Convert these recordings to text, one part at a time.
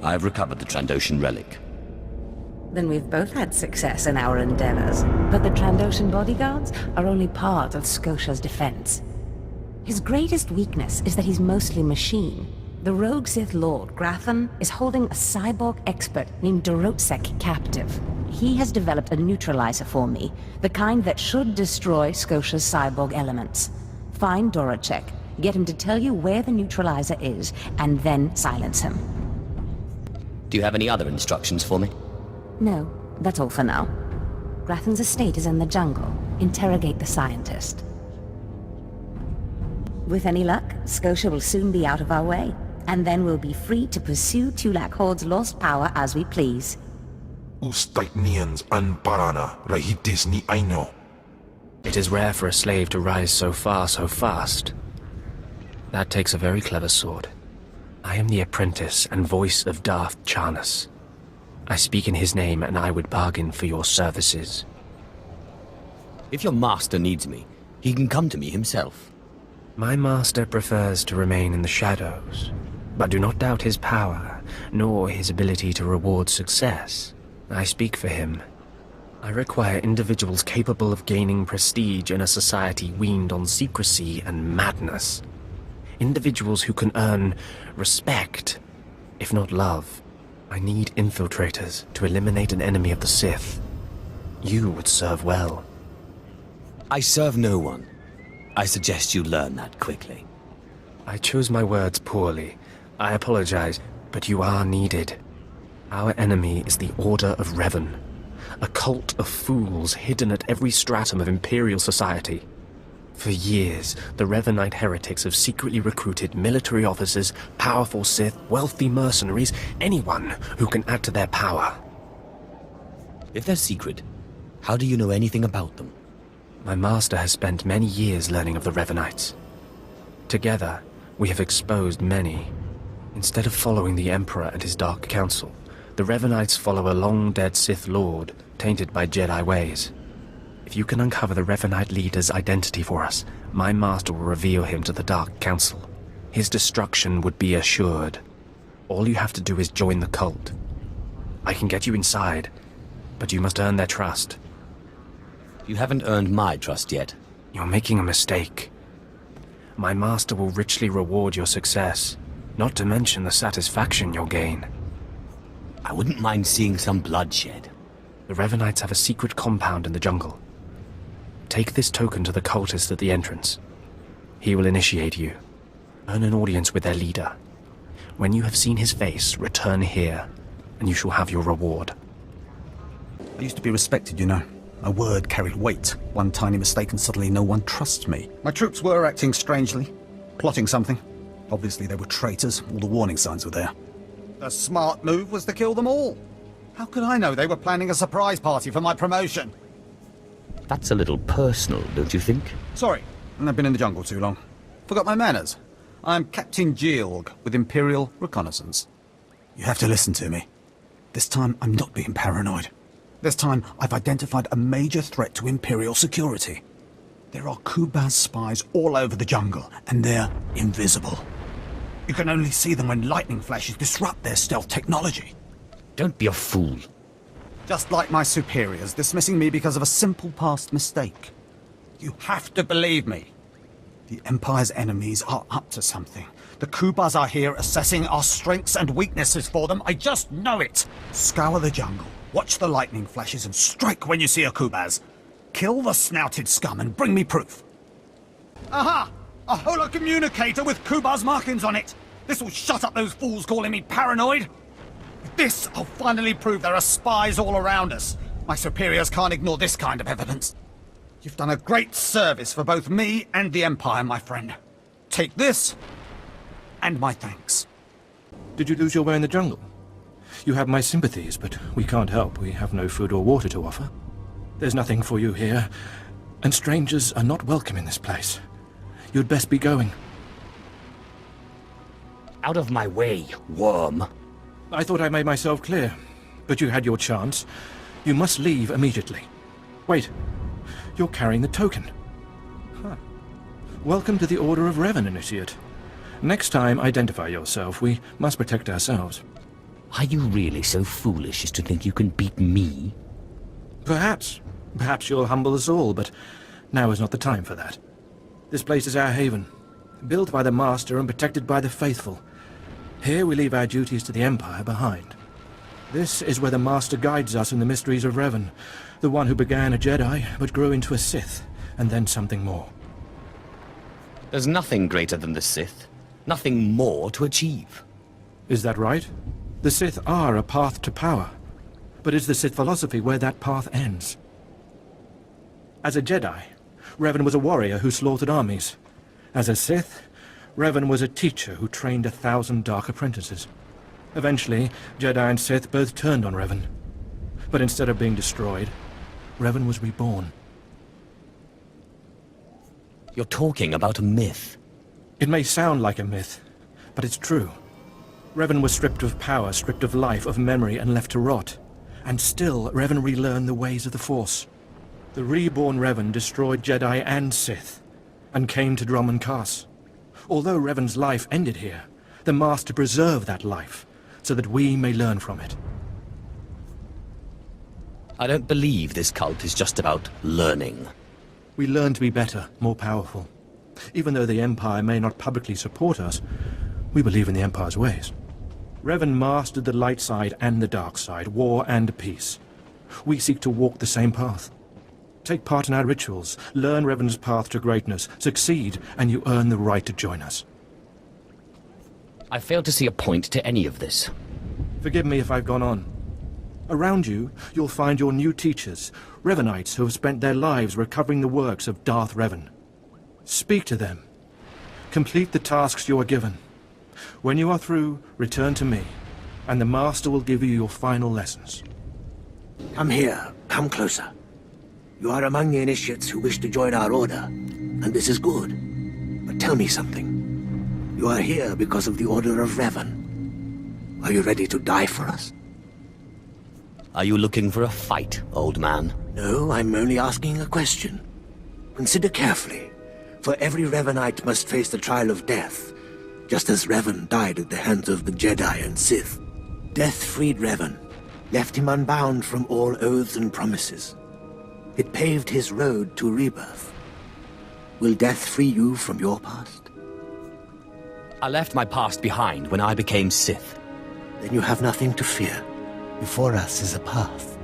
I've recovered the Trandoshan relic. Then we've both had success in our endeavors. But the Trandoshan bodyguards are only part of Scotia's defense. His greatest weakness is that he's mostly machine. The rogue Sith Lord, Grathan, is holding a cyborg expert named Dorotsek captive. He has developed a neutralizer for me, the kind that should destroy Scotia's cyborg elements. Find Dorotsek, get him to tell you where the neutralizer is, and then silence him. Do you have any other instructions for me? No, that's all for now. Grathan's estate is in the jungle. Interrogate the scientist. With any luck, Scotia will soon be out of our way, and then we'll be free to pursue Tulak Horde's lost power as we please. Ustaitnians an parana rahitis ni aino. It is rare for a slave to rise so far so fast. That takes a very clever sword. I am the apprentice and voice of Darth Charnas. I speak in his name, and I would bargain for your services. If your master needs me, he can come to me himself. My master prefers to remain in the shadows, but do not doubt his power, nor his ability to reward success. I speak for him. I require individuals capable of gaining prestige in a society weaned on secrecy and madness. Individuals who can earn respect, if not love. I need infiltrators to eliminate an enemy of the Sith. You would serve well. I serve no one. I suggest you learn that quickly. I chose my words poorly. I apologize, but you are needed. Our enemy is the Order of Revan, a cult of fools hidden at every stratum of Imperial society. For years, the Revanite heretics have secretly recruited military officers, powerful Sith, wealthy mercenaries, anyone who can add to their power. If they're secret, how do you know anything about them? My master has spent many years learning of the Revanites. Together, we have exposed many. Instead of following the Emperor and his Dark Council, the Revanites follow a long-dead Sith Lord, tainted by Jedi ways. If you can uncover the Revanite leader's identity for us, my master will reveal him to the Dark Council. His destruction would be assured. All you have to do is join the cult. I can get you inside, but you must earn their trust. You haven't earned my trust yet. You're making a mistake. My master will richly reward your success, not to mention the satisfaction you'll gain. I wouldn't mind seeing some bloodshed. The Revanites have a secret compound in the jungle. Take this token to the cultist at the entrance. He will initiate you. Earn an audience with their leader. When you have seen his face, return here, and you shall have your reward. I used to be respected, you know. My word carried weight. One tiny mistake and suddenly no one trusts me. My troops were acting strangely, plotting something. Obviously they were traitors, all the warning signs were there. The smart move was to kill them all. How could I know they were planning a surprise party for my promotion? That's a little personal, don't you think? Sorry, I've been in the jungle too long. Forgot my manners. I'm Captain Georg with Imperial Reconnaissance. You have to listen to me. This time I'm not being paranoid. This time, I've identified a major threat to Imperial security. There are Kubaz spies all over the jungle, and they're invisible. You can only see them when lightning flashes disrupt their stealth technology. Don't be a fool. Just like my superiors dismissing me because of a simple past mistake. You have to believe me. The Empire's enemies are up to something. The Kubaz are here assessing our strengths and weaknesses for them. I just know it. Scour the jungle. Watch the lightning flashes and strike when you see a Kubaz. Kill the snouted scum and bring me proof. Aha! A holocommunicator with Kubaz markings on it! This will shut up those fools calling me paranoid! With this, I'll finally prove there are spies all around us. My superiors can't ignore this kind of evidence. You've done a great service for both me and the Empire, my friend. Take this, and my thanks. Did you lose your way in the jungle? You have my sympathies, but we can't help. We have no food or water to offer. There's nothing for you here, and strangers are not welcome in this place. You'd best be going. Out of my way, worm. I thought I made myself clear, but you had your chance. You must leave immediately. Wait, you're carrying the token. Huh. Welcome to the Order of Revan, Initiate. Next time, identify yourself. We must protect ourselves. Are you really so foolish as to think you can beat me? Perhaps. Perhaps you'll humble us all, but now is not the time for that. This place is our haven, built by the Master and protected by the faithful. Here we leave our duties to the Empire behind. This is where the Master guides us in the mysteries of Revan, the one who began a Jedi, but grew into a Sith, and then something more. There's nothing greater than the Sith. Nothing more to achieve. Is that right? The Sith are a path to power. But is the Sith philosophy where that path ends? As a Jedi, Revan was a warrior who slaughtered armies. As a Sith, Revan was a teacher who trained 1,000 dark apprentices. Eventually, Jedi and Sith both turned on Revan. But instead of being destroyed, Revan was reborn. You're talking about a myth. It may sound like a myth, but it's true. Revan was stripped of power, stripped of life, of memory, and left to rot. And still, Revan relearned the ways of the Force. The reborn Revan destroyed Jedi and Sith, and came to Dromund Kaas. Although Revan's life ended here, the Master preserved that life, so that we may learn from it. I don't believe this cult is just about learning. We learn to be better, more powerful. Even though the Empire may not publicly support us, we believe in the Empire's ways. Revan mastered the light side and the dark side, war and peace. We seek to walk the same path. Take part in our rituals, learn Revan's path to greatness, succeed, and you earn the right to join us. I fail to see a point to any of this. Forgive me if I've gone on. Around you, you'll find your new teachers, Revanites who have spent their lives recovering the works of Darth Revan. Speak to them. Complete the tasks you are given. When you are through, return to me, and the Master will give you your final lessons. Come here. Come closer. You are among the initiates who wish to join our order, and this is good. But tell me something. You are here because of the Order of Revan. Are you ready to die for us? Are you looking for a fight, old man? No, I'm only asking a question. Consider carefully, for every Revanite must face the trial of death, just as Revan died at the hands of the Jedi and Sith. Death freed Revan, left him unbound from all oaths and promises. It paved his road to rebirth. Will death free you from your past? I left my past behind when I became Sith. Then you have nothing to fear. Before us is a path.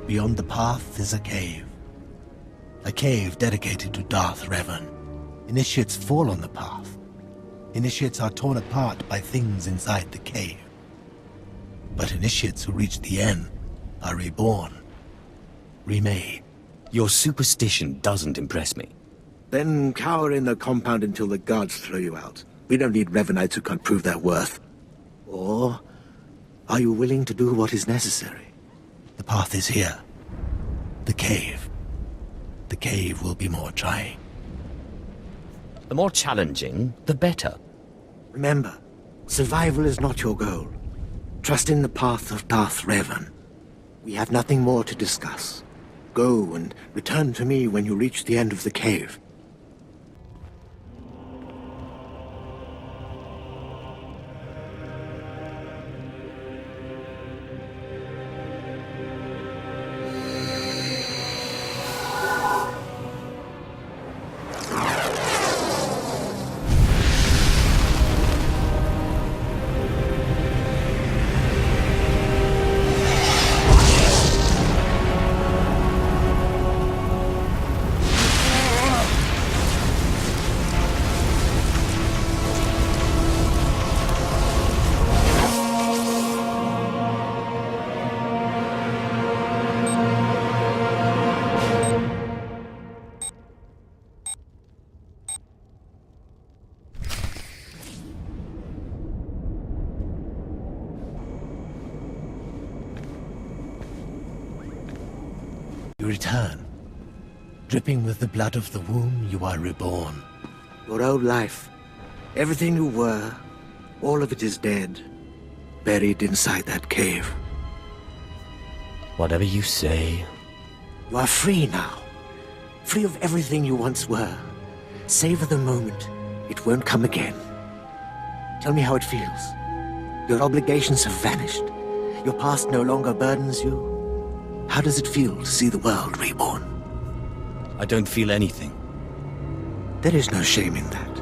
Beyond the path is a cave. A cave dedicated to Darth Revan. Initiates fall on the path. Initiates are torn apart by things inside the cave. But initiates who reach the end are reborn. Remade. Your superstition doesn't impress me. Then cower in the compound until the guards throw you out. We don't need Revanites who can't prove their worth. Or are you willing to do what is necessary? The path is here. The cave. The cave will be more trying. The more challenging, the better. Remember, survival is not your goal. Trust in the path of Darth Revan. We have nothing more to discuss. Go and return to me when you reach the end of the cave. You return. Dripping with the blood of the womb, you are reborn. Your old life, everything you were, all of it is dead, buried inside that cave. Whatever you say. You are free now. Free of everything you once were. Savor the moment. It won't come again. Tell me how it feels. Your obligations have vanished. Your past no longer burdens you? How does it feel to see the world reborn? I don't feel anything. There is no shame in that.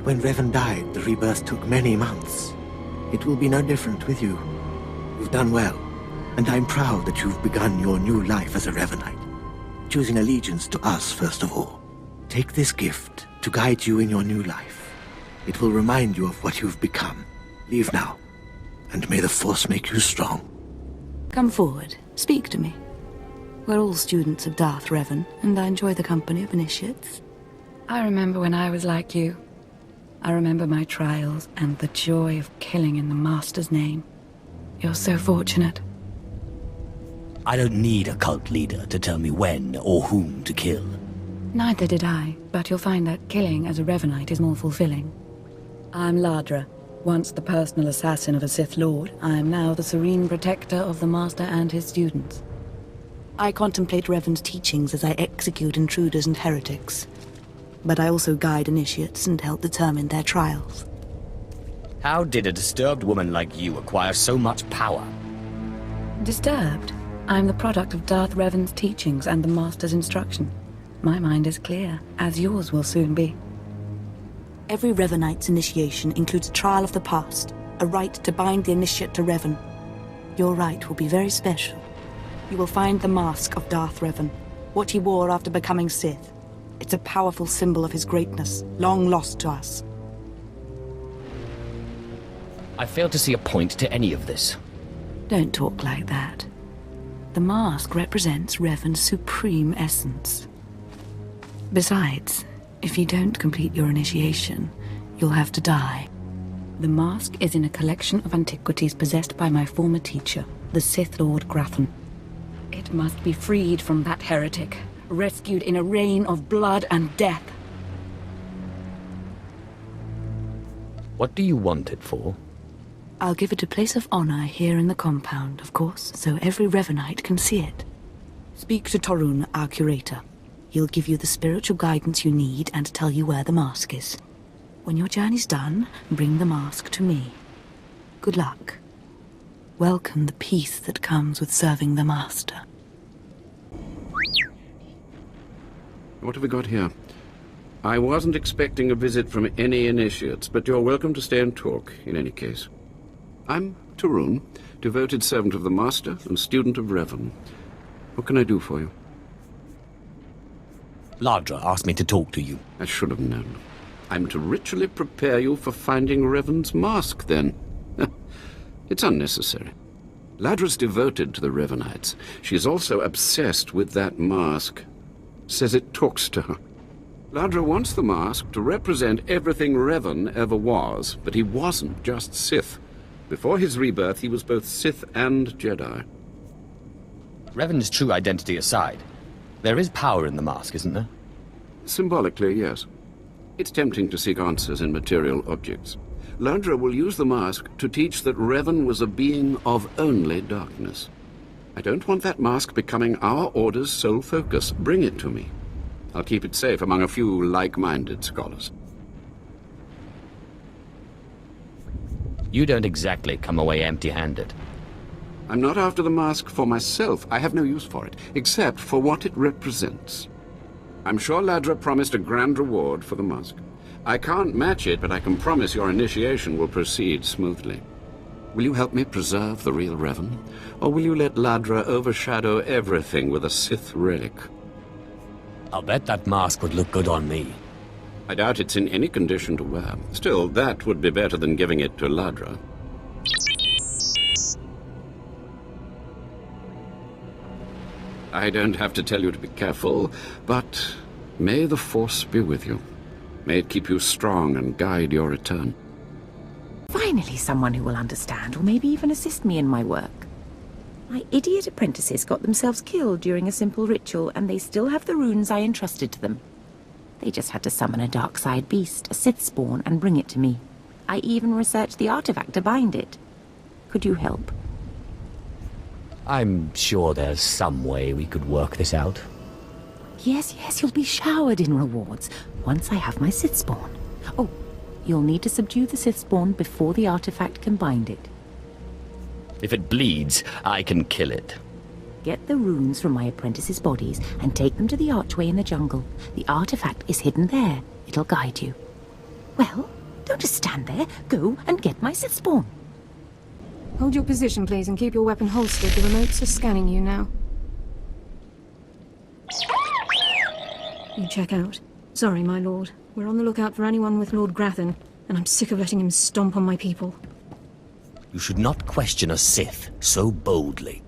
When Revan died, the rebirth took many months. It will be no different with you. You've done well, and I'm proud that you've begun your new life as a Revanite, choosing allegiance to us first of all. Take this gift to guide you in your new life. It will remind you of what you've become. Leave now, and may the Force make you strong. Come forward. Speak to me. We're all students of Darth Revan, and I enjoy the company of initiates. I remember when I was like you. I remember my trials and the joy of killing in the Master's name. You're so fortunate. I don't need a cult leader to tell me when or whom to kill. Neither did I, but you'll find that killing as a Revanite is more fulfilling. I'm Ladra. Once the personal assassin of a Sith Lord, I am now the serene protector of the Master and his students. I contemplate Revan's teachings as I execute intruders and heretics. But I also guide initiates and help determine their trials. How did a disturbed woman like you acquire so much power? Disturbed? I'm the product of Darth Revan's teachings and the Master's instruction. My mind is clear, as yours will soon be. Every Revanite's initiation includes a trial of the past, a rite to bind the initiate to Revan. Your rite will be very special. You will find the mask of Darth Revan, what he wore after becoming Sith. It's a powerful symbol of his greatness, long lost to us. I fail to see a point to any of this. Don't talk like that. The mask represents Revan's supreme essence. Besides, if you don't complete your initiation, you'll have to die. The mask is in a collection of antiquities possessed by my former teacher, the Sith Lord Grathan. It must be freed from that heretic, rescued in a rain of blood and death. What do you want it for? I'll give it a place of honor here in the compound, of course, so every Revanite can see it. Speak to Torun, our curator. He'll give you the spiritual guidance you need and tell you where the mask is. When your journey's done, bring the mask to me. Good luck. Welcome the peace that comes with serving the Master. What have we got here? I wasn't expecting a visit from any initiates, but you're welcome to stay and talk, in any case. I'm Torun, devoted servant of the Master and student of Revan. What can I do for you? Ladra asked me to talk to you. I should have known. I'm to ritually prepare you for finding Revan's mask, then. It's unnecessary. Ladra's devoted to the Revanites. She's also obsessed with that mask. Says it talks to her. Ladra wants the mask to represent everything Revan ever was, but he wasn't just Sith. Before his rebirth, he was both Sith and Jedi. Revan's true identity aside, there is power in the mask, isn't there? Symbolically, yes. It's tempting to seek answers in material objects. Ladra will use the mask to teach that Revan was a being of only darkness. I don't want that mask becoming our Order's sole focus. Bring it to me. I'll keep it safe among a few like-minded scholars. You don't exactly come away empty-handed. I'm not after the mask for myself. I have no use for it, except for what it represents. I'm sure Ladra promised a grand reward for the mask. I can't match it, but I can promise your initiation will proceed smoothly. Will you help me preserve the real Revan? Or will you let Ladra overshadow everything with a Sith relic? I'll bet that mask would look good on me. I doubt it's in any condition to wear. Still, that would be better than giving it to Ladra. I don't have to tell you to be careful, but may the Force be with you. May it keep you strong and guide your return. Finally, someone who will understand, or maybe even assist me in my work. My idiot apprentices got themselves killed during a simple ritual, and they still have the runes I entrusted to them. They just had to summon a dark side beast, a Sith spawn, and bring it to me. I even researched the artifact to bind it. Could you help? I'm sure there's some way we could work this out. Yes, you'll be showered in rewards once I have my Sith spawn. Oh, you'll need to subdue the Sith spawn before the artifact can bind it. If it bleeds, I can kill it. Get the runes from my apprentices' bodies and take them to the archway in the jungle. The artifact is hidden there. It'll guide you. Well, don't just stand there. Go and get my Sith spawn. Hold your position, please, and keep your weapon holstered. The remotes are scanning you now. You check out. Sorry, my lord. We're on the lookout for anyone with Lord Grathan, and I'm sick of letting him stomp on my people. You should not question a Sith so boldly.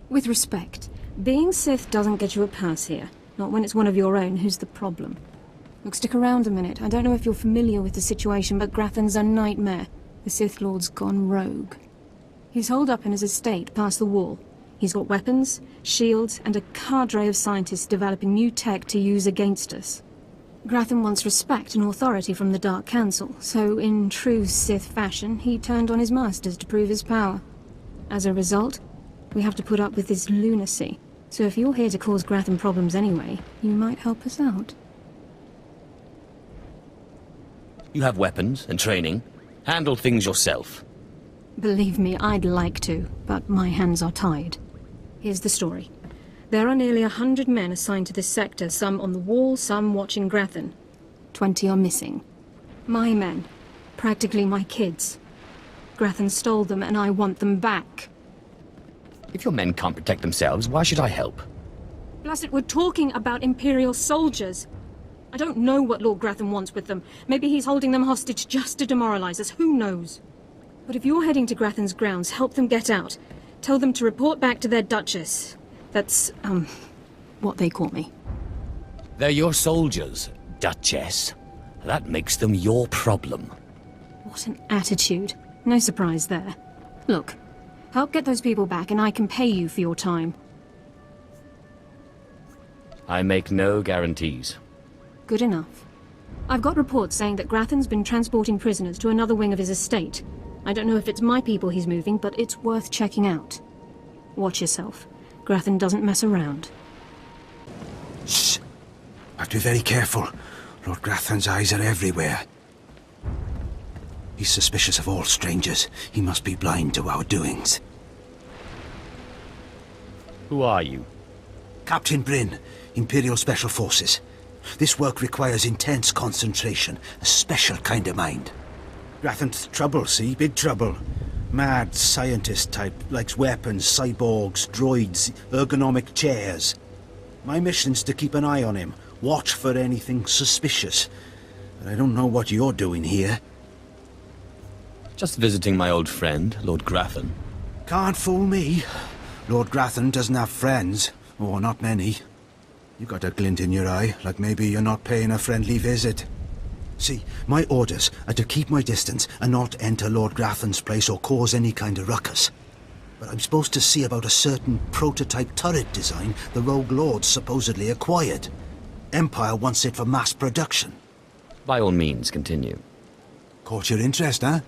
With respect, being Sith doesn't get you a pass here. Not when it's one of your own who's the problem. Look, stick around a minute. I don't know if you're familiar with the situation, but Grathan's a nightmare. The Sith Lord's gone rogue. He's holed up in his estate past the wall. He's got weapons, shields, and a cadre of scientists developing new tech to use against us. Grathan wants respect and authority from the Dark Council, so in true Sith fashion, he turned on his masters to prove his power. As a result, we have to put up with this lunacy. So if you're here to cause Grathan problems anyway, you might help us out. You have weapons and training. Handle things yourself. Believe me, I'd like to, but my hands are tied. Here's the story. There are nearly 100 men assigned to this sector, some on the wall, some watching Grathan. 20 are missing. My men. Practically my kids. Grathan stole them, and I want them back. If your men can't protect themselves, why should I help? Blast it, we're talking about Imperial soldiers. I don't know what Lord Grathan wants with them. Maybe he's holding them hostage just to demoralize us, who knows? But if you're heading to Grathan's grounds, help them get out. Tell them to report back to their Duchess. That's, what they call me. They're your soldiers, Duchess. That makes them your problem. What an attitude. No surprise there. Look, help get those people back and I can pay you for your time. I make no guarantees. Good enough. I've got reports saying that Grathan's been transporting prisoners to another wing of his estate. I don't know if it's my people he's moving, but it's worth checking out. Watch yourself. Grathan doesn't mess around. Shh! Have to be very careful. Lord Grathan's eyes are everywhere. He's suspicious of all strangers. He must be blind to our doings. Who are you? Captain Bryn, Imperial Special Forces. This work requires intense concentration, a special kind of mind. Grathan's trouble, see? Big trouble. Mad scientist type, likes weapons, cyborgs, droids, ergonomic chairs. My mission's to keep an eye on him, watch for anything suspicious. But I don't know what you're doing here. Just visiting my old friend, Lord Grathan. Can't fool me. Lord Grathan doesn't have friends, or not many. You got a glint in your eye, like maybe you're not paying a friendly visit. See, my orders are to keep my distance and not enter Lord Grathan's place or cause any kind of ruckus. But I'm supposed to see about a certain prototype turret design the Rogue Lords supposedly acquired. Empire wants it for mass production. By all means, continue. Caught your interest, huh?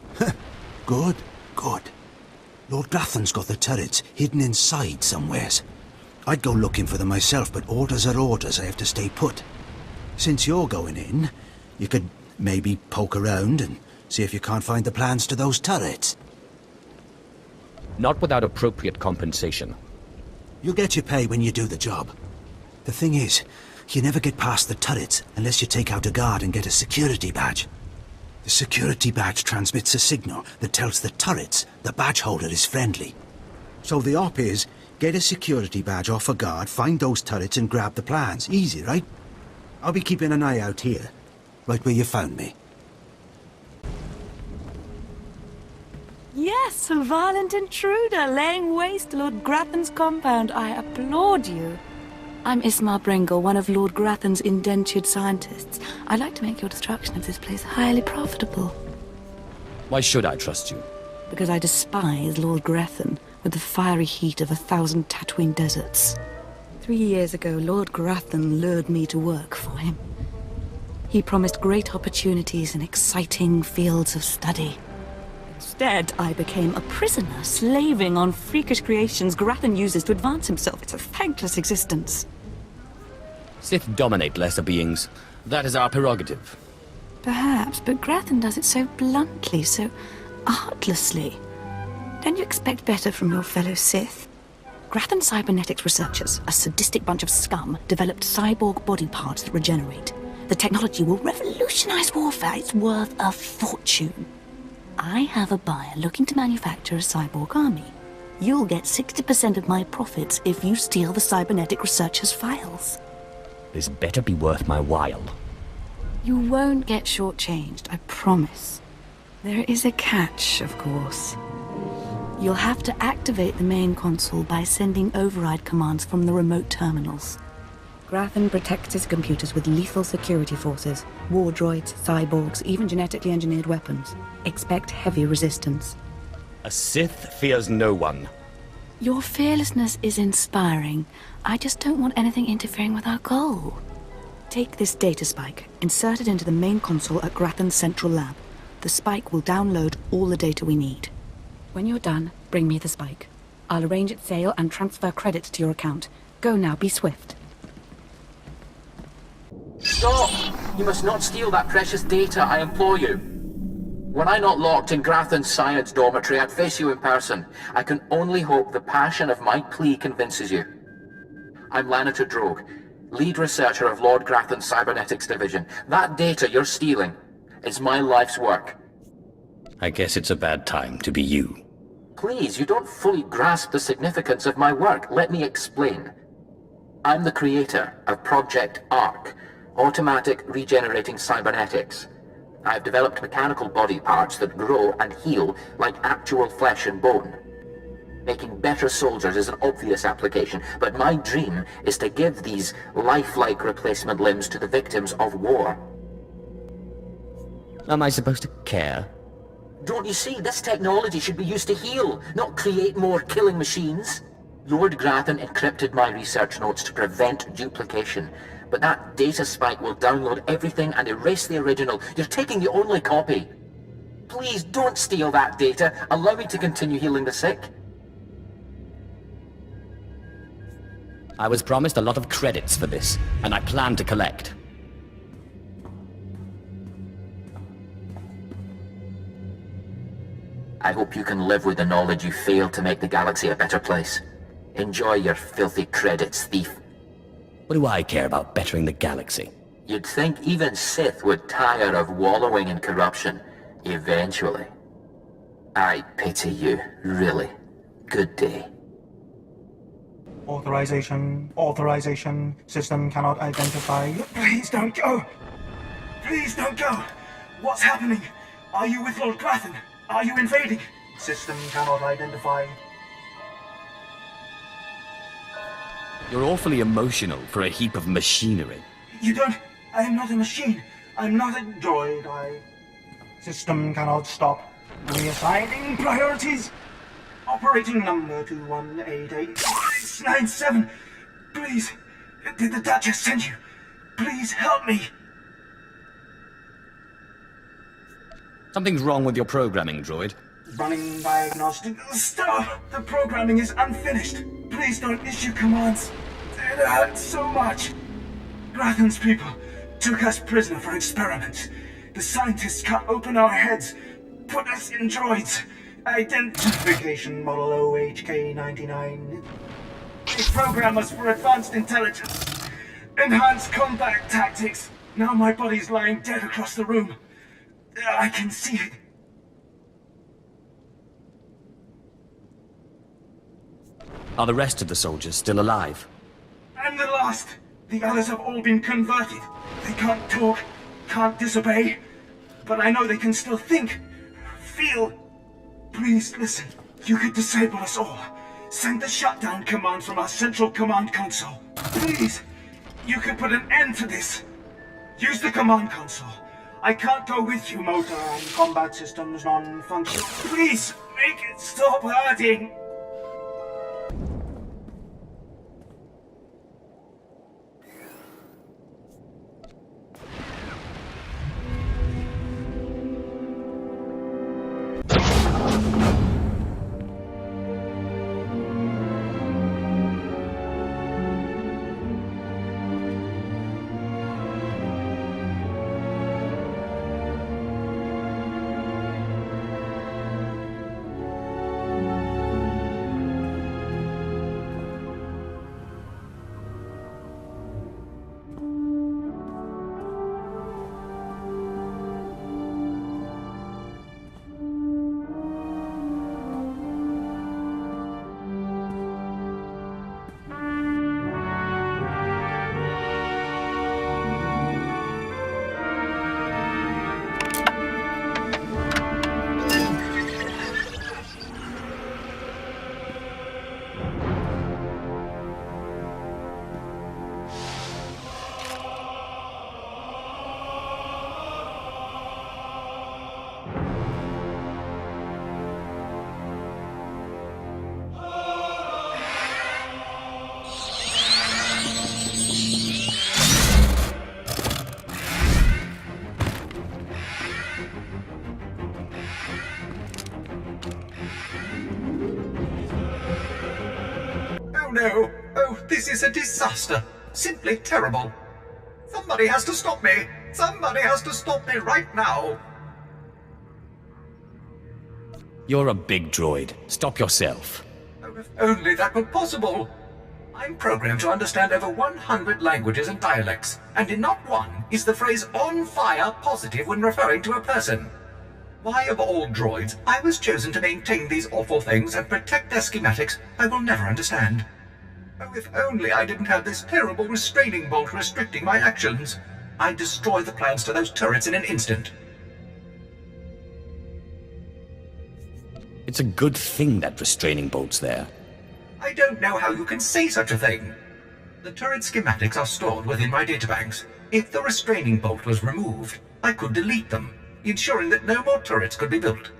Good, good. Lord Grathan's got the turrets hidden inside somewheres. I'd go looking for them myself, but orders are orders. I have to stay put. Since you're going in, you could maybe poke around and see if you can't find the plans to those turrets. Not without appropriate compensation. You'll get your pay when you do the job. The thing is, you never get past the turrets unless you take out a guard and get a security badge. The security badge transmits a signal that tells the turrets the badge holder is friendly. So the op is, get a security badge off a guard, find those turrets and grab the plans. Easy, right? I'll be keeping an eye out here. Right where you found me. Yes, a violent intruder laying waste to Lord Grathan's compound. I applaud you. I'm Ismar Brengle, one of Lord Grathan's indentured scientists. I'd like to make your destruction of this place highly profitable. Why should I trust you? Because I despise Lord Grathan with the fiery heat of 1,000 Tatooine deserts. 3 years ago, Lord Grathan lured me to work for him. He promised great opportunities and exciting fields of study. Instead, I became a prisoner, slaving on freakish creations Grathan uses to advance himself. It's a thankless existence. Sith dominate lesser beings. That is our prerogative. Perhaps, but Grathan does it so bluntly, so artlessly. Don't you expect better from your fellow Sith? Grathan cybernetics researchers, a sadistic bunch of scum, developed cyborg body parts that regenerate. The technology will revolutionize warfare. It's worth a fortune. I have a buyer looking to manufacture a cyborg army. You'll get 60% of my profits if you steal the cybernetic researchers' files. This better be worth my while. You won't get shortchanged, I promise. There is a catch, of course. You'll have to activate the main console by sending override commands from the remote terminals. Grathan protects his computers with lethal security forces, war droids, cyborgs, even genetically engineered weapons. Expect heavy resistance. A Sith fears no one. Your fearlessness is inspiring. I just don't want anything interfering with our goal. Take this data spike, insert it into the main console at Grathan's central lab. The spike will download all the data we need. When you're done, bring me the spike. I'll arrange its sale and transfer credits to your account. Go now, be swift. Stop! You must not steal that precious data, I implore you. Were I not locked in Grathan's science dormitory, I'd face you in person. I can only hope the passion of my plea convinces you. I'm Lanator Drogue, lead researcher of Lord Grathan's Cybernetics Division. That data you're stealing is my life's work. I guess it's a bad time to be you. Please, you don't fully grasp the significance of my work. Let me explain. I'm the creator of Project ARC, Automatic Regenerating Cybernetics. I've developed mechanical body parts that grow and heal like actual flesh and bone. Making better soldiers is an obvious application, but my dream is to give these lifelike replacement limbs to the victims of war. Am I supposed to care? Don't you see, this technology should be used to heal, not create more killing machines. Lord Grathan encrypted my research notes to prevent duplication, but that data spike will download everything and erase the original. You're taking the only copy. Please don't steal that data. Allow me to continue healing the sick. I was promised a lot of credits for this, and I plan to collect. I hope you can live with the knowledge you failed to make the galaxy a better place. Enjoy your filthy credits, thief. What do I care about bettering the galaxy? You'd think even Sith would tire of wallowing in corruption, eventually. I pity you, really. Good day. Authorization. System cannot identify. Please don't go! Please don't go! What's happening? Are you with Lord Grathan? Are you invading? System cannot identify. You're awfully emotional for a heap of machinery. You don't... I am not a machine. I'm not a droid. System cannot stop. Reassigning priorities. Operating number 2188697. Please, did the Duchess send you? Please help me. Something's wrong with your programming, droid. Running diagnostic. Stop! The programming is unfinished. Please don't issue commands. It hurts so much. Grathan's people took us prisoner for experiments. The scientists cut open our heads, put us in droids. Identification model OHK99. They program us for advanced intelligence. Enhanced combat tactics. Now my body's lying dead across the room. I can see it. Are the rest of the soldiers still alive? I'm the last. The others have all been converted. They can't talk, can't disobey. But I know they can still think, feel. Please listen. You could disable us all. Send the shutdown command from our central command console. Please. You could put an end to this. Use the command console. I can't go with you, motor and combat systems non-functional. Please, make it stop hurting. This is a disaster. Simply terrible. Somebody has to stop me. Somebody has to stop me right now. You're a big droid. Stop yourself. Oh, if only that were possible. I'm programmed to understand over 100 languages and dialects, and in not one is the phrase "on fire" positive when referring to a person. Why, of all droids, I was chosen to maintain these awful things and protect their schematics, I will never understand. Oh, if only I didn't have this terrible restraining bolt restricting my actions. I'd destroy the plans to those turrets in an instant. It's a good thing that restraining bolt's there. I don't know how you can say such a thing. The turret schematics are stored within my databanks. If the restraining bolt was removed, I could delete them, ensuring that no more turrets could be built.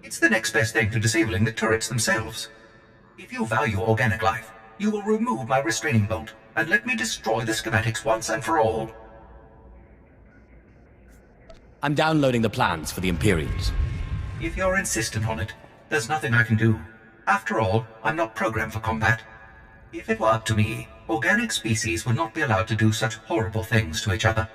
It's the next best thing to disabling the turrets themselves. If you value organic life, you will remove my restraining bolt and let me destroy the schematics once and for all. I'm downloading the plans for the Imperials. If you're insistent on it, there's nothing I can do. After all, I'm not programmed for combat. If it were up to me, organic species would not be allowed to do such horrible things to each other.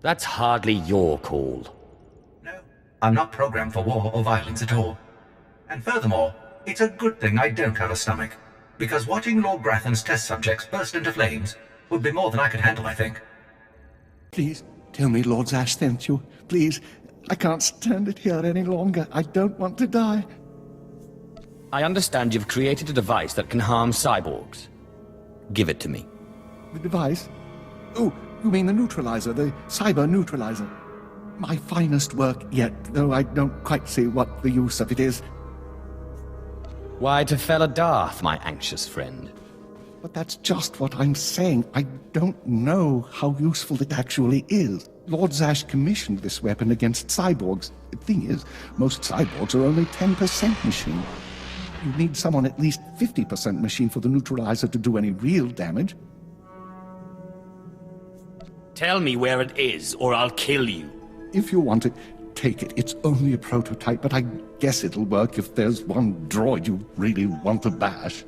That's hardly your call. No, I'm not programmed for war or violence at all. And furthermore, it's a good thing I don't have a stomach, because watching Lord Grathan's test subjects burst into flames would be more than I could handle, I think. Please, tell me Lord Zash sent you. Please, I can't stand it here any longer. I don't want to die. I understand you've created a device that can harm cyborgs. Give it to me. The device? Oh, you mean the neutralizer, the cyber neutralizer. My finest work yet, though I don't quite see what the use of it is. Why to fella Darth, my anxious friend? But that's just what I'm saying. I don't know how useful it actually is. Lord Zash commissioned this weapon against cyborgs. The thing is, most cyborgs are only 10% machine. You need someone at least 50% machine for the neutralizer to do any real damage. Tell me where it is, or I'll kill you. If you want it, take it. It's only a prototype, but I guess it'll work if there's one droid you really want to bash.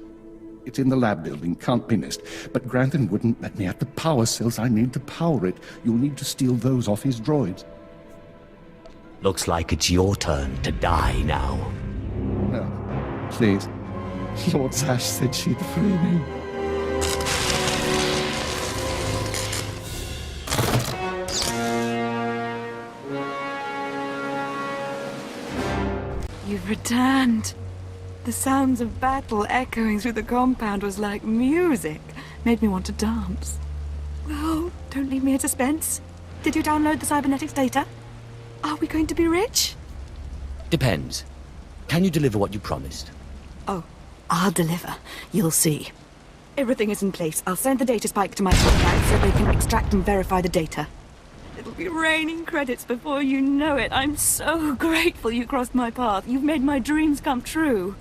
It's in the lab building, can't be missed. But Grathan wouldn't let me have the power cells I need to power it. You'll need to steal those off his droids. Looks like it's your turn to die now. No, please. Lord Zash said she'd free me. You've returned. The sounds of battle echoing through the compound was like music. Made me want to dance. Well, don't leave me in suspense. Did you download the cybernetics data? Are we going to be rich? Depends. Can you deliver what you promised? Oh, I'll deliver. You'll see. Everything is in place. I'll send the data spike to my contacts so they can extract and verify the data. It'll be raining credits before you know it. I'm so grateful you crossed my path. You've made my dreams come true.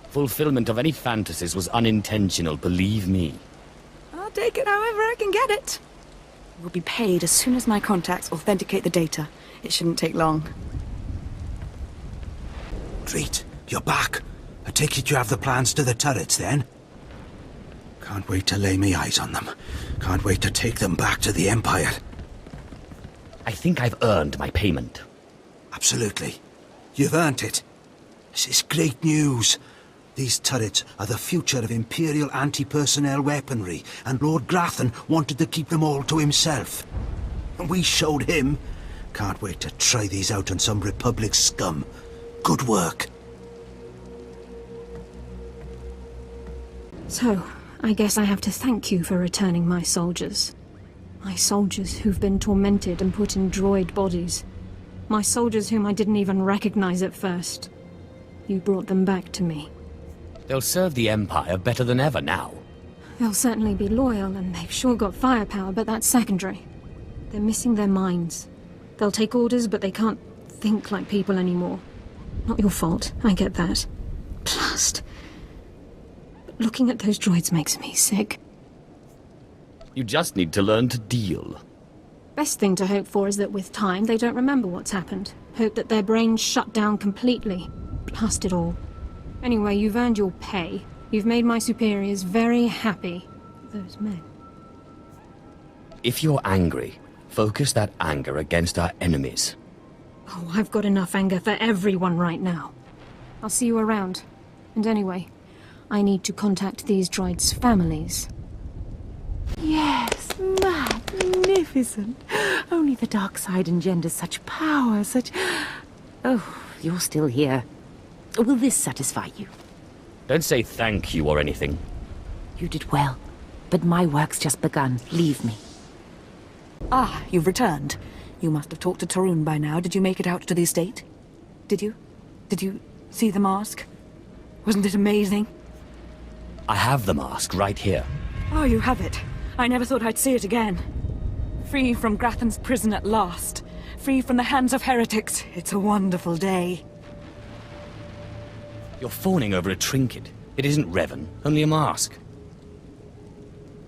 Fulfillment of any fantasies was unintentional, believe me. I'll take it however I can get it. We'll be paid as soon as my contacts authenticate the data. It shouldn't take long. Treat, you're back. I take it you have the plans to the turrets, then? Can't wait to lay me eyes on them. Can't wait to take them back to the Empire. I think I've earned my payment. Absolutely. You've earned it. This is great news. These turrets are the future of Imperial anti-personnel weaponry, and Lord Grathan wanted to keep them all to himself. And we showed him. Can't wait to try these out on some Republic scum. Good work. So, I guess I have to thank you for returning my soldiers. My soldiers who've been tormented and put in droid bodies. My soldiers whom I didn't even recognize at first. You brought them back to me. They'll serve the Empire better than ever now. They'll certainly be loyal, and they've sure got firepower, but that's secondary. They're missing their minds. They'll take orders, but they can't think like people anymore. Not your fault, I get that. Blast. But looking at those droids makes me sick. You just need to learn to deal. Best thing to hope for is that with time, they don't remember what's happened. Hope that their brains shut down completely. Blast it all. Anyway, you've earned your pay. You've made my superiors very happy. Those men. If you're angry, focus that anger against our enemies. Oh, I've got enough anger for everyone right now. I'll see you around. And anyway, I need to contact these droids' families. Yes, magnificent. Only the dark side engenders such power, such... Oh, you're still here. Will this satisfy you? Don't say thank you or anything. You did well, but my work's just begun. Leave me. Ah, you've returned. You must have talked to Tarun by now. Did you make it out to the estate? Did you? Did you see the mask? Wasn't it amazing? I have the mask right here. Oh, you have it. I never thought I'd see it again. Free from Grathan's prison at last. Free from the hands of heretics. It's a wonderful day. You're fawning over a trinket. It isn't Revan, only a mask.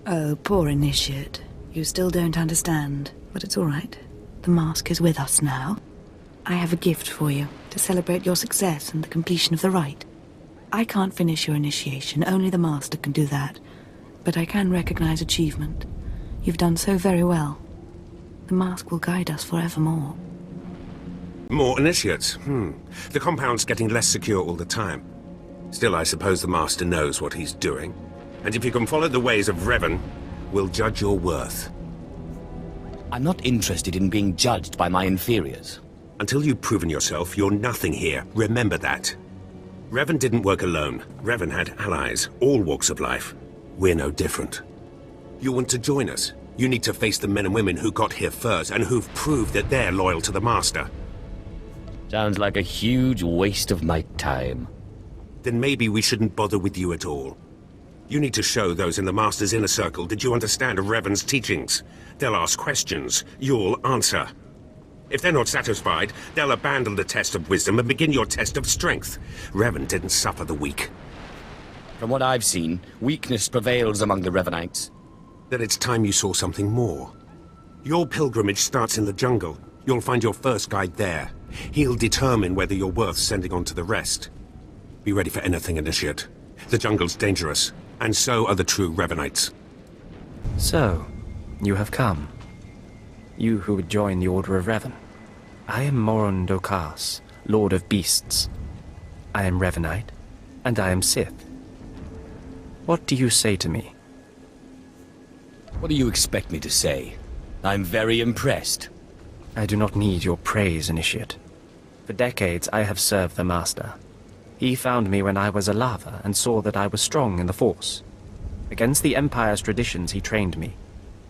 Oh, poor initiate. You still don't understand, but it's all right. The mask is with us now. I have a gift for you to celebrate your success and the completion of the rite. I can't finish your initiation, only the Master can do that. But I can recognize achievement. You've done so very well. The mask will guide us forevermore. More initiates? The compound's getting less secure all the time. Still, I suppose the Master knows what he's doing. And if you can follow the ways of Revan, we'll judge your worth. I'm not interested in being judged by my inferiors. Until you've proven yourself, you're nothing here. Remember that. Revan didn't work alone. Revan had allies, all walks of life. We're no different. You want to join us? You need to face the men and women who got here first and who've proved that they're loyal to the Master. Sounds like a huge waste of my time. Then maybe we shouldn't bother with you at all. You need to show those in the Master's inner circle that you understand Revan's teachings. They'll ask questions. You'll answer. If they're not satisfied, they'll abandon the test of wisdom and begin your test of strength. Revan didn't suffer the weak. From what I've seen, weakness prevails among the Revanites. Then it's time you saw something more. Your pilgrimage starts in the jungle. You'll find your first guide there. He'll determine whether you're worth sending on to the rest. Be ready for anything, Initiate. The jungle's dangerous, and so are the true Revanites. So, you have come. You who would join the Order of Revan. I am Moron Dokas, Lord of Beasts. I am Revanite, and I am Sith. What do you say to me? What do you expect me to say? I'm very impressed. I do not need your praise, Initiate. For decades I have served the Master. He found me when I was a lava and saw that I was strong in the Force. Against the Empire's traditions he trained me.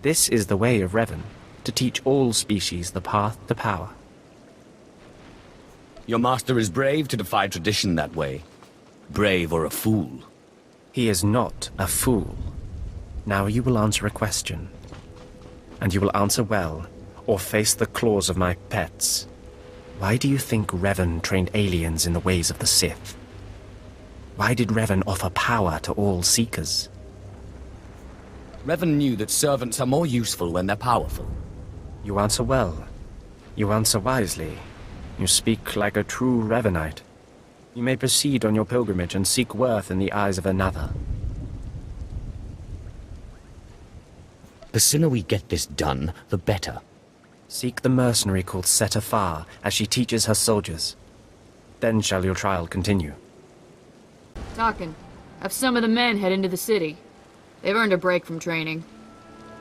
This is the way of Revan, to teach all species the path to power. Your master is brave to defy tradition that way. Brave or a fool. He is not a fool. Now you will answer a question. And you will answer well, or face the claws of my pets. Why do you think Revan trained aliens in the ways of the Sith? Why did Revan offer power to all Seekers? Revan knew that servants are more useful when they're powerful. You answer well. You answer wisely. You speak like a true Revanite. You may proceed on your pilgrimage and seek worth in the eyes of another. The sooner we get this done, the better. Seek the mercenary called Swtor as she teaches her soldiers. Then shall your trial continue. Talking. Have some of the men head into the city. They've earned a break from training.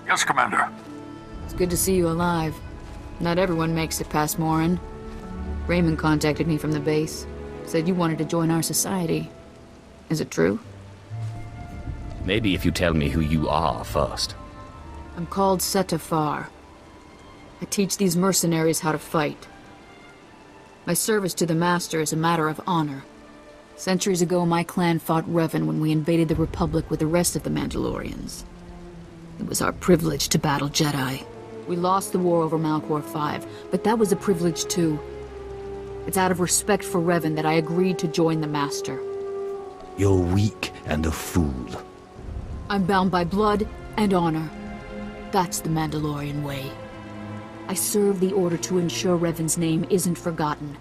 Yes, Commander. It's good to see you alive. Not everyone makes it past Morin. Raymond contacted me from the base. Said you wanted to join our society. Is it true? Maybe if you tell me who you are first. I'm called Swtor. I teach these mercenaries how to fight. My service to the Master is a matter of honor. Centuries ago, my clan fought Revan when we invaded the Republic with the rest of the Mandalorians. It was our privilege to battle Jedi. We lost the war over Malchor 5, but that was a privilege too. It's out of respect for Revan that I agreed to join the Master. You're weak and a fool. I'm bound by blood and honor. That's the Mandalorian way. I serve the Order to ensure Revan's name isn't forgotten.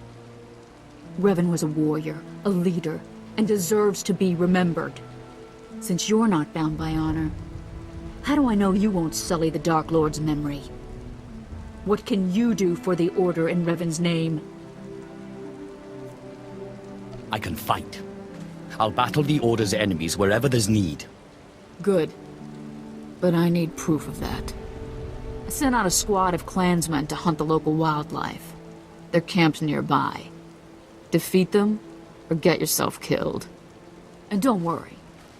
Revan was a warrior, a leader, and deserves to be remembered. Since you're not bound by honor, how do I know you won't sully the Dark Lord's memory? What can you do for the Order in Revan's name? I can fight. I'll battle the Order's enemies wherever there's need. Good. But I need proof of that. I sent out a squad of clansmen to hunt the local wildlife. They're camped nearby. Defeat them, or get yourself killed. And don't worry.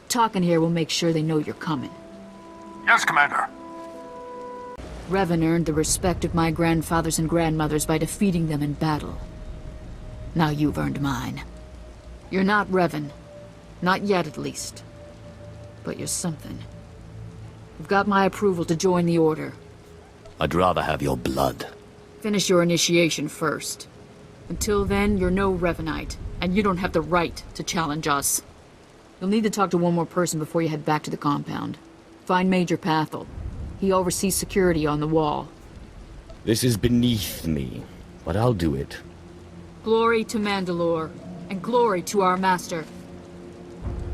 Talking here will make sure they know you're coming. Yes, Commander. Revan earned the respect of my grandfathers and grandmothers by defeating them in battle. Now you've earned mine. You're not Revan. Not yet, at least. But you're something. You've got my approval to join the Order. I'd rather have your blood. Finish your initiation first. Until then, you're no Revanite, and you don't have the right to challenge us. You'll need to talk to one more person before you head back to the compound. Find Major Pathel. He oversees security on the wall. This is beneath me, but I'll do it. Glory to Mandalore, and glory to our master.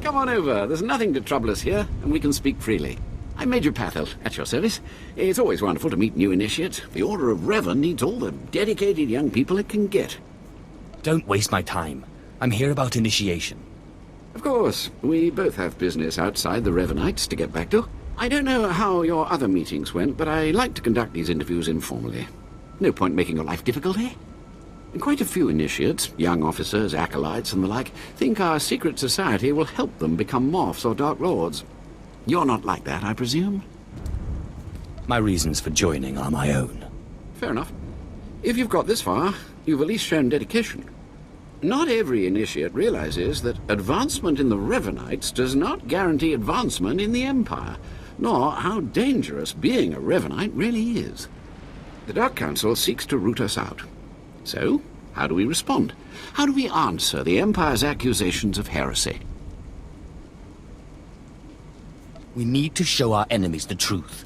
Come on over. There's nothing to trouble us here, and we can speak freely. I'm Major Pathel, at your service. It's always wonderful to meet new initiates. The Order of Revan needs all the dedicated young people it can get. Don't waste my time. I'm here about initiation. Of course, we both have business outside the Revanites to get back to. I don't know how your other meetings went, but I like to conduct these interviews informally. No point making your life difficult, eh? And quite a few initiates, young officers, acolytes, and the like, think our secret society will help them become Morphs or Dark Lords. You're not like that, I presume? My reasons for joining are my own. Fair enough. If you've got this far, you've at least shown dedication. Not every initiate realizes that advancement in the Revanites does not guarantee advancement in the Empire, nor how dangerous being a Revanite really is. The Dark Council seeks to root us out. So, how do we respond? How do we answer the Empire's accusations of heresy? We need to show our enemies the truth.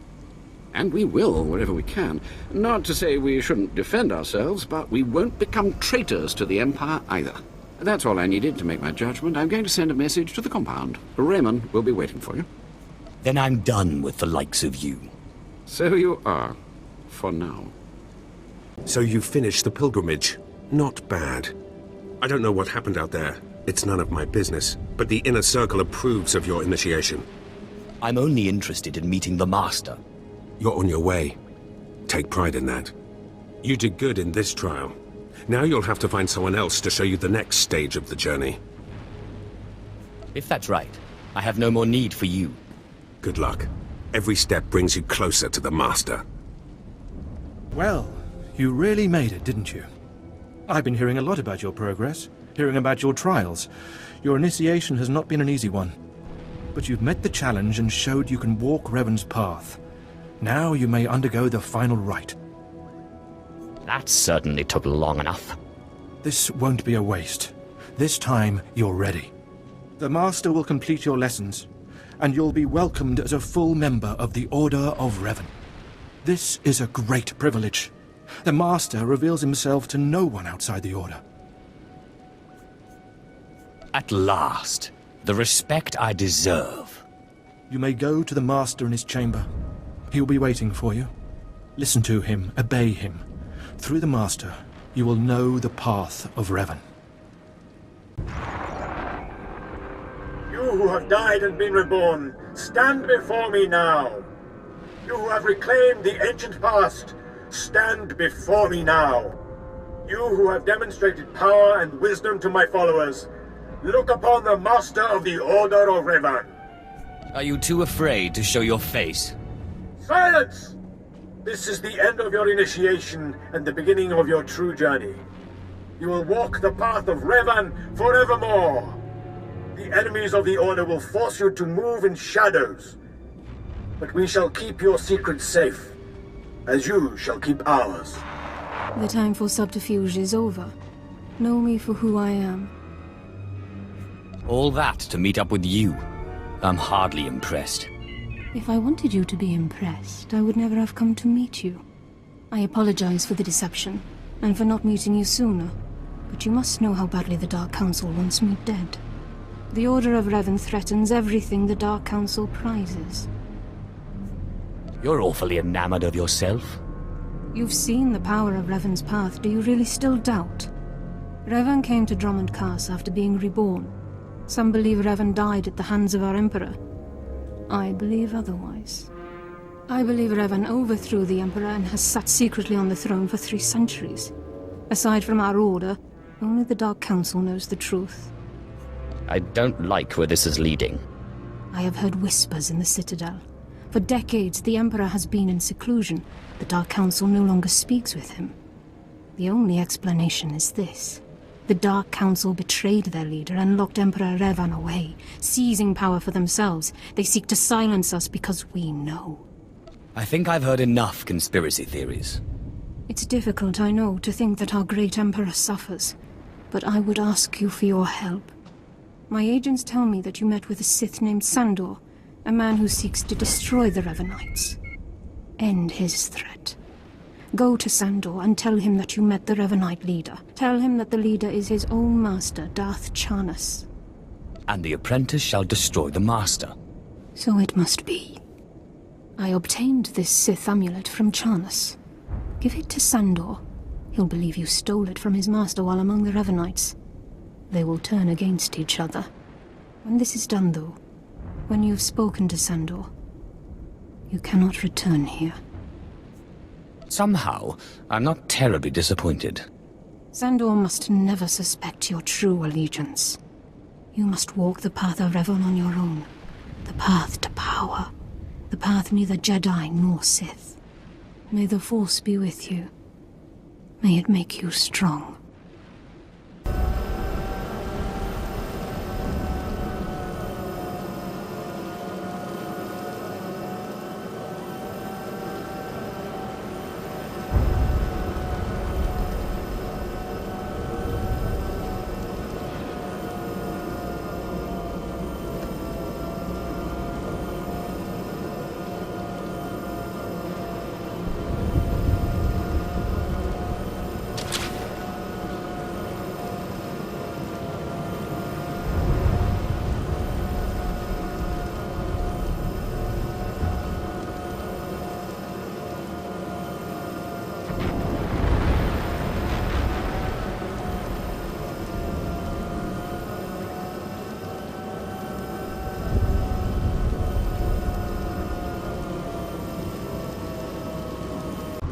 And we will, wherever we can. Not to say we shouldn't defend ourselves, but we won't become traitors to the Empire either. That's all I needed to make my judgment. I'm going to send a message to the compound. Raymond will be waiting for you. Then I'm done with the likes of you. So you are. For now. So you finished the pilgrimage. Not bad. I don't know what happened out there. It's none of my business. But the Inner Circle approves of your initiation. I'm only interested in meeting the Master. You're on your way. Take pride in that. You did good in this trial. Now you'll have to find someone else to show you the next stage of the journey. If that's right, I have no more need for you. Good luck. Every step brings you closer to the Master. Well, you really made it, didn't you? I've been hearing a lot about your progress, hearing about your trials. Your initiation has not been an easy one. But you've met the challenge and showed you can walk Revan's path. Now you may undergo the final rite. That certainly took long enough. This won't be a waste. This time, you're ready. The Master will complete your lessons, and you'll be welcomed as a full member of the Order of Revan. This is a great privilege. The Master reveals himself to no one outside the Order. At last, the respect I deserve. You may go to the Master in his chamber. He'll be waiting for you. Listen to him, obey him. Through the Master, you will know the path of Revan. You who have died and been reborn, stand before me now. You who have reclaimed the ancient past, stand before me now. You who have demonstrated power and wisdom to my followers, look upon the Master of the Order of Revan. Are you too afraid to show your face? Silence! This is the end of your initiation and the beginning of your true journey. You will walk the path of Revan forevermore. The enemies of the Order will force you to move in shadows. But we shall keep your secrets safe, as you shall keep ours. The time for subterfuge is over. Know me for who I am. All that to meet up with you. I'm hardly impressed. If I wanted you to be impressed, I would never have come to meet you. I apologize for the deception, and for not meeting you sooner. But you must know how badly the Dark Council wants me dead. The Order of Revan threatens everything the Dark Council prizes. You're awfully enamored of yourself. You've seen the power of Revan's path. Do you really still doubt? Revan came to Drummond Cast after being reborn. Some believe Revan died at the hands of our Emperor. I believe otherwise. I believe Revan overthrew the Emperor and has sat secretly on the throne for 3 centuries. Aside from our Order, only the Dark Council knows the truth. I don't like where this is leading. I have heard whispers in the Citadel. For decades, the Emperor has been in seclusion. The Dark Council no longer speaks with him. The only explanation is this. The Dark Council betrayed their leader and locked Emperor Revan away, seizing power for themselves. They seek to silence us because we know. I think I've heard enough conspiracy theories. It's difficult, I know, to think that our great Emperor suffers. But I would ask you for your help. My agents tell me that you met with a Sith named Sandor, a man who seeks to destroy the Revanites. End his threat. Go to Sandor and tell him that you met the Revanite leader. Tell him that the leader is his own master, Darth Charnas. And the apprentice shall destroy the master. So it must be. I obtained this Sith amulet from Charnas. Give it to Sandor. He'll believe you stole it from his master while among the Revanites. They will turn against each other. When this is done, though, when you've spoken to Sandor, you cannot return here. Somehow, I'm not terribly disappointed. Sandor must never suspect your true allegiance. You must walk the path of Revan on your own. The path to power. The path neither Jedi nor Sith. May the Force be with you. May it make you strong.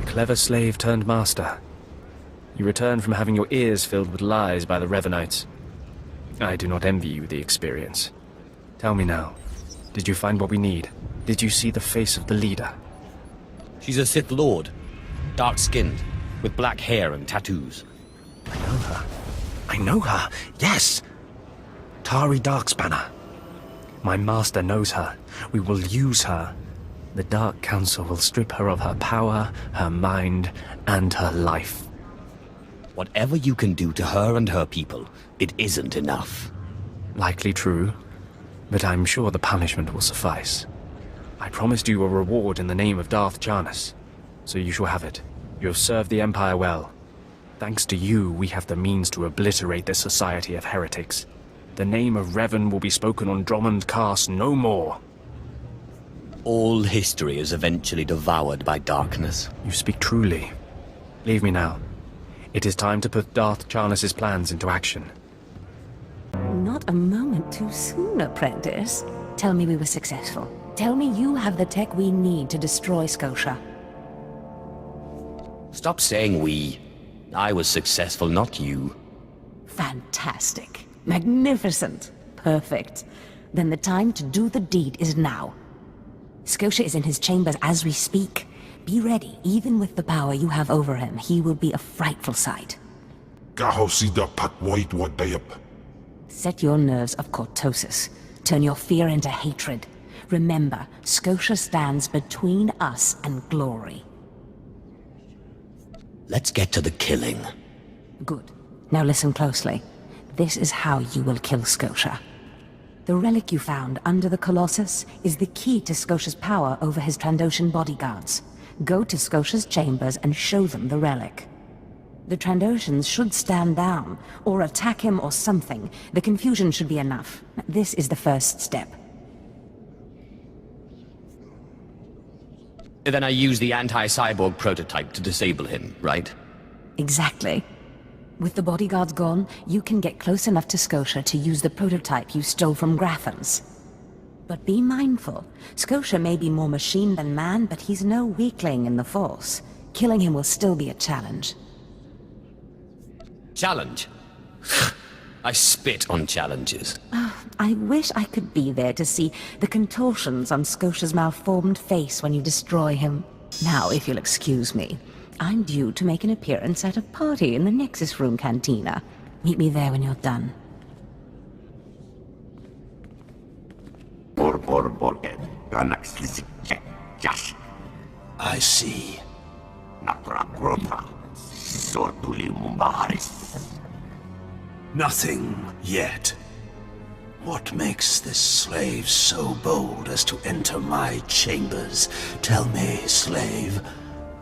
Clever slave turned master. You return from having your ears filled with lies by the Revanites. I do not envy you the experience. Tell me now, did you find what we need? Did you see the face of the leader? She's a Sith Lord. Dark-skinned, with black hair and tattoos. I know her. I know her, yes! Tari Darkspanner. My master knows her. We will use her. The Dark Council will strip her of her power, her mind, and her life. Whatever you can do to her and her people, it isn't enough. Likely true, but I'm sure the punishment will suffice. I promised you a reward in the name of Darth Charnas, so you shall have it. You have served the Empire well. Thanks to you, we have the means to obliterate this society of heretics. The name of Revan will be spoken on Drummond Cast no more. All history is eventually devoured by darkness. You speak truly. Leave me now. It is time to put Darth Charnas' plans into action. Not a moment too soon, apprentice. Tell me we were successful. Tell me you have the tech we need to destroy Scotia. Stop saying we. I was successful, not you. Fantastic. Magnificent. Perfect. Then the time to do the deed is now. Scotia is in his chambers as we speak. Be ready. Even with the power you have over him, he will be a frightful sight. Set your nerves of cortosis. Turn your fear into hatred. Remember, Scotia stands between us and glory. Let's get to the killing. Good. Now listen closely. This is how you will kill Scotia. The relic you found under the Colossus is the key to Scotia's power over his Trandoshan bodyguards. Go to Scotia's chambers and show them the relic. The Trandoshans should stand down, or attack him or something. The confusion should be enough. This is the first step. Then I use the anti-cyborg prototype to disable him, right? Exactly. With the bodyguards gone, you can get close enough to Scotia to use the prototype you stole from Grathens. But be mindful. Scotia may be more machine than man, but he's no weakling in the Force. Killing him will still be a challenge. Challenge? I spit on challenges. I wish I could be there to see the contortions on Scotia's malformed face when you destroy him. Now, if you'll excuse me, I'm due to make an appearance at a party in the Nexus Room Cantina. Meet me there when you're done. I see. Nothing yet. What makes this slave so bold as to enter my chambers? Tell me, slave,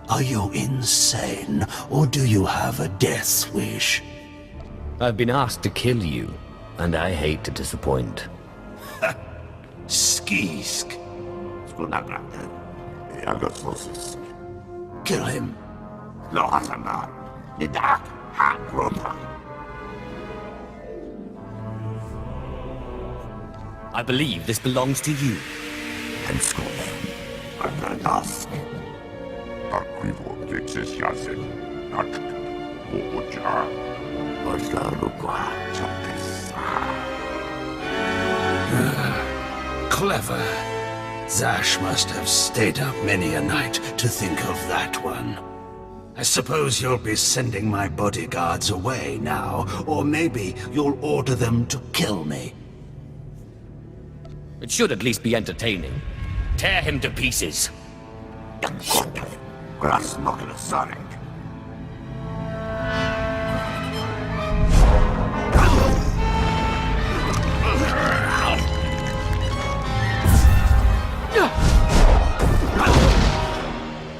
are you insane, or do you have a death wish? I've been asked to kill you, and I hate to disappoint. Skisk. Kill him. I believe this belongs to you. Clever. Zash must have stayed up many a night to think of that one. I suppose you'll be sending my bodyguards away now, or maybe you'll order them to kill me. It should at least be entertaining. Tear him to pieces.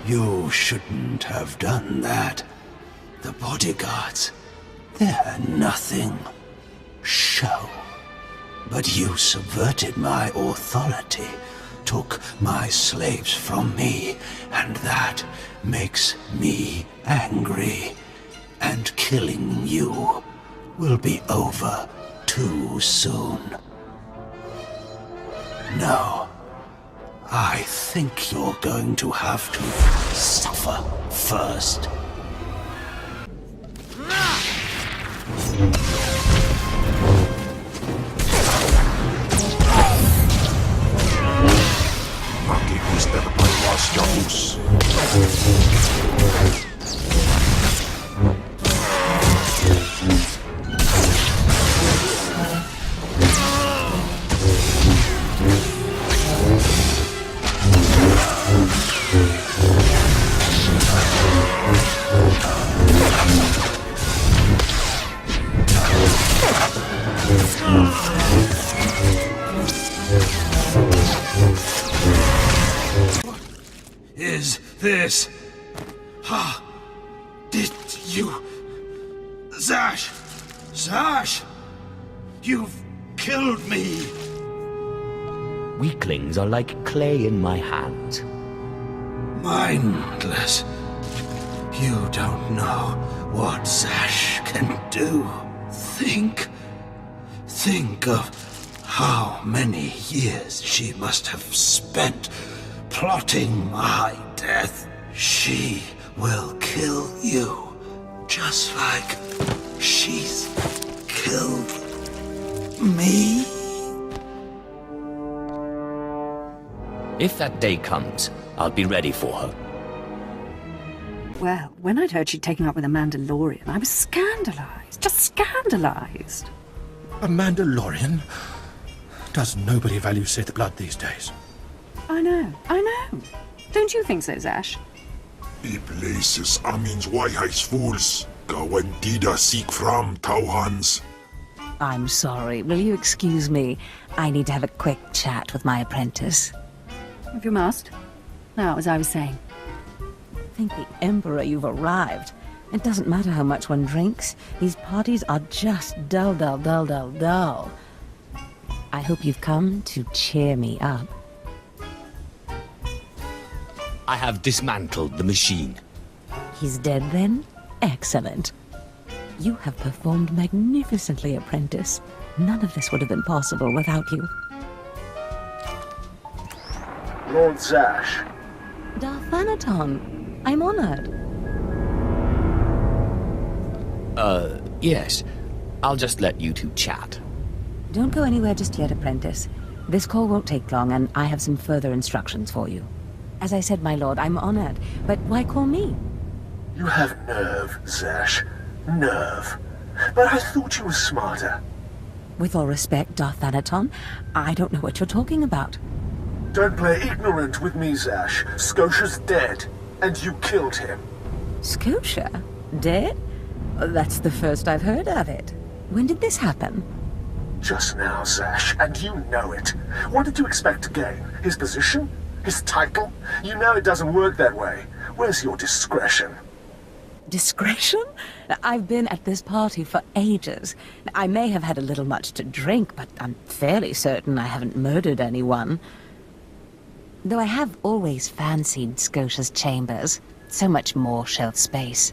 You shouldn't have done that. The bodyguards, they're nothing. Show. But you subverted my authority, took my slaves from me, and that makes me angry. And killing you will be over too soon. No. I think you're going to have to suffer first. Is this... Did you... Zash! Zash! You've killed me! Weaklings are like clay in my hands. Mindless. You don't know what Zash can do. Think of how many years she must have spent plotting my death. She will kill you, just like she's killed me. If that day comes, I'll be ready for her. Well, when I'd heard she'd taken up with a Mandalorian, I was scandalized. Just scandalized. A Mandalorian? Does nobody value Sith blood these days? I know. Don't you think so, Zash? Places Amin's Waiheis fools. Gawandida seek from Tauhans. I'm sorry. Will you excuse me? I need to have a quick chat with my apprentice. If you must. Now, as I was saying. Thank the Emperor you've arrived. It doesn't matter how much one drinks. These parties are just dull, dull, dull, dull, dull. I hope you've come to cheer me up. I have dismantled the machine. He's dead then? Excellent. You have performed magnificently, apprentice. None of this would have been possible without you. Lord Zash. Darth Thanaton, I'm honored. Yes. I'll just let you two chat. Don't go anywhere just yet, apprentice. This call won't take long, and I have some further instructions for you. As I said, my lord, I'm honored, but why call me? You have nerve, Zash. Nerve. But I thought you were smarter. With all respect, Darth Thanaton, I don't know what you're talking about. Don't play ignorant with me, Zash. Scotia's dead, and you killed him. Scotia? Dead? That's the first I've heard of it. When did this happen? Just now, Zash, and you know it. What did you expect to gain? His position? His title? You know it doesn't work that way. Where's your discretion? Discretion? I've been at this party for ages. I may have had a little much to drink, but I'm fairly certain I haven't murdered anyone. Though I have always fancied Scotia's chambers. So much more shelf space.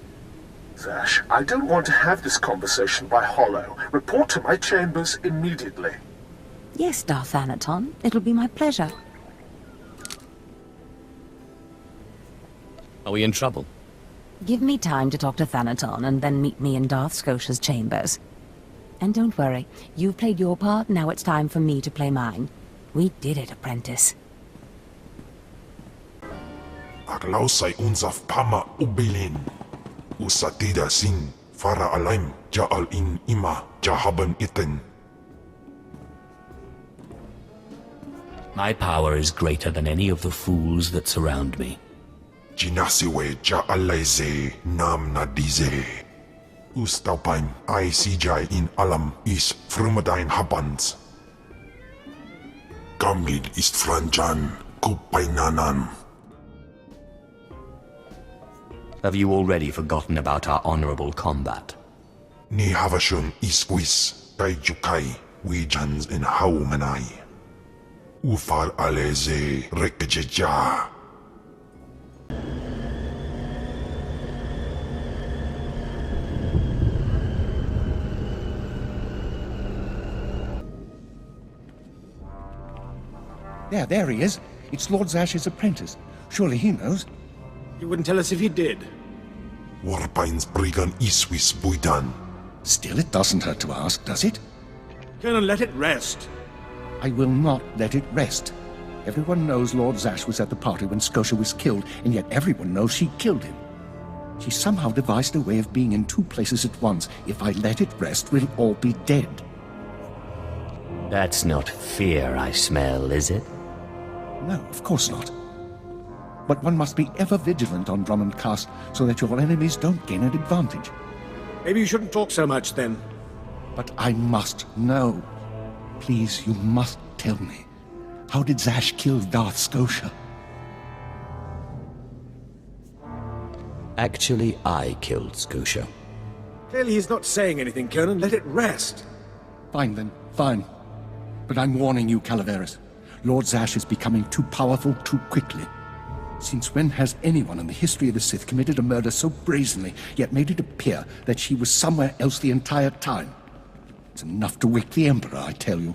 Zash, I don't want to have this conversation by hollow. Report to my chambers immediately. Yes, Darth Thanaton. It'll be my pleasure. Are we in trouble? Give me time to talk to Thanaton, and then meet me in Darth Scotia's chambers. And don't worry, you've played your part, now it's time for me to play mine. We did it, apprentice. Aglausay unzaf pama ubilin. Usatida sin fara alaim jaal in ima jahaban iten. My power is greater than any of the fools that surround me. Jinasiwe jaalaize nam nadize. Ustapain I sijai in alam is frumadain habans. Gamlid ist franjan kupainanan. Have you already forgotten about our honorable combat? Ni havashun isquis taijukai wijans in haumanai. Ufal aleze rekejeja. There he is. It's Lord Zash's apprentice. Surely he knows. You wouldn't tell us if you did. Warpain's brigand iswis buidan. Still, it doesn't hurt to ask, does it? Colonel, let it rest. I will not let it rest. Everyone knows Lord Zash was at the party when Scotia was killed, and yet everyone knows she killed him. She somehow devised a way of being in two places at once. If I let it rest, we'll all be dead. That's not fear I smell, is it? No, of course not. But one must be ever vigilant on Drummond Cast so that your enemies don't gain an advantage. Maybe you shouldn't talk so much, then. But I must know. Please, you must tell me. How did Zash kill Darth Scotia? Actually, I killed Scotia. Clearly he's not saying anything, Colonel. Let it rest. Fine, then. Fine. But I'm warning you, Calaveras. Lord Zash is becoming too powerful too quickly. Since when has anyone in the history of the Sith committed a murder so brazenly, yet made it appear that she was somewhere else the entire time? It's enough to wake the Emperor, I tell you.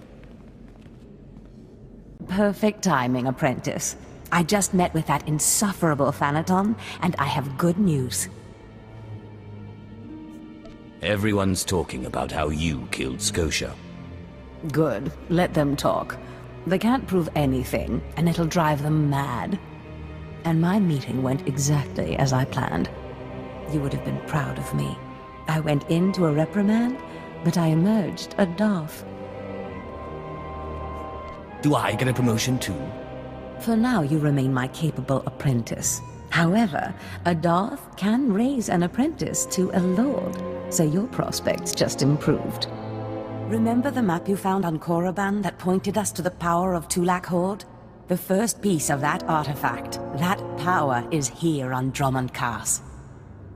Perfect timing, apprentice. I just met with that insufferable Thanaton, and I have good news. Everyone's talking about how you killed Scotia. Good. Let them talk. They can't prove anything, and it'll drive them mad. And my meeting went exactly as I planned. You would have been proud of me. I went into a reprimand, but I emerged a Darth. Do I get a promotion too? For now, you remain my capable apprentice. However, a Darth can raise an apprentice to a lord, so your prospects just improved. Remember the map you found on Korriban that pointed us to the power of Tulak Horde? The first piece of that artifact, that power, is here on Drummond Cast.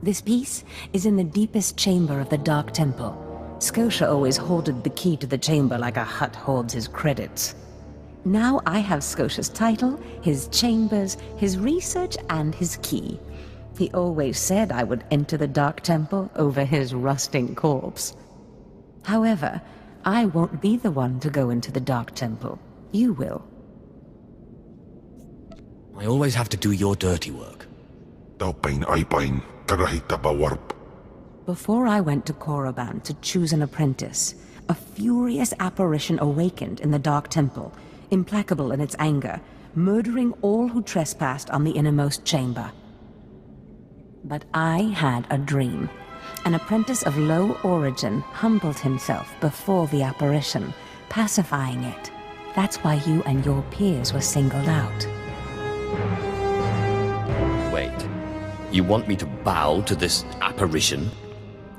This piece is in the deepest chamber of the Dark Temple. Scotia always hoarded the key to the chamber like a Hutt hoards his credits. Now I have Scotia's title, his chambers, his research, and his key. He always said I would enter the Dark Temple over his rusting corpse. However, I won't be the one to go into the Dark Temple. You will. I always have to do your dirty work. Before I went to Korriban to choose an apprentice, a furious apparition awakened in the Dark Temple, implacable in its anger, murdering all who trespassed on the innermost chamber. But I had a dream. An apprentice of low origin humbled himself before the apparition, pacifying it. That's why you and your peers were singled out. Wait, you want me to bow to this apparition?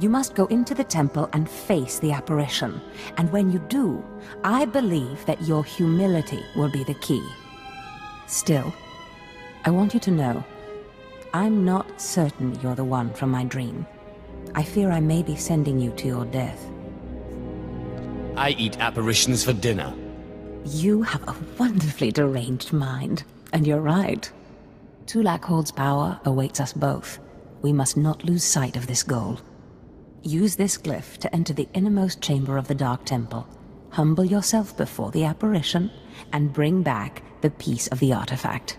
You must go into the temple and face the apparition. And when you do, I believe that your humility will be the key. Still, I want you to know, I'm not certain you're the one from my dream. I fear I may be sending you to your death. I eat apparitions for dinner. You have a wonderfully deranged mind, and you're right. Tulak Hold's power awaits us both. We must not lose sight of this goal. Use this glyph to enter the innermost chamber of the Dark Temple. Humble yourself before the apparition, and bring back the piece of the artifact.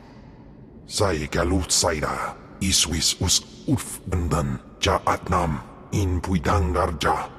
Sai galut saida, iswis us uf bandan, ja atnam, in puidangarja.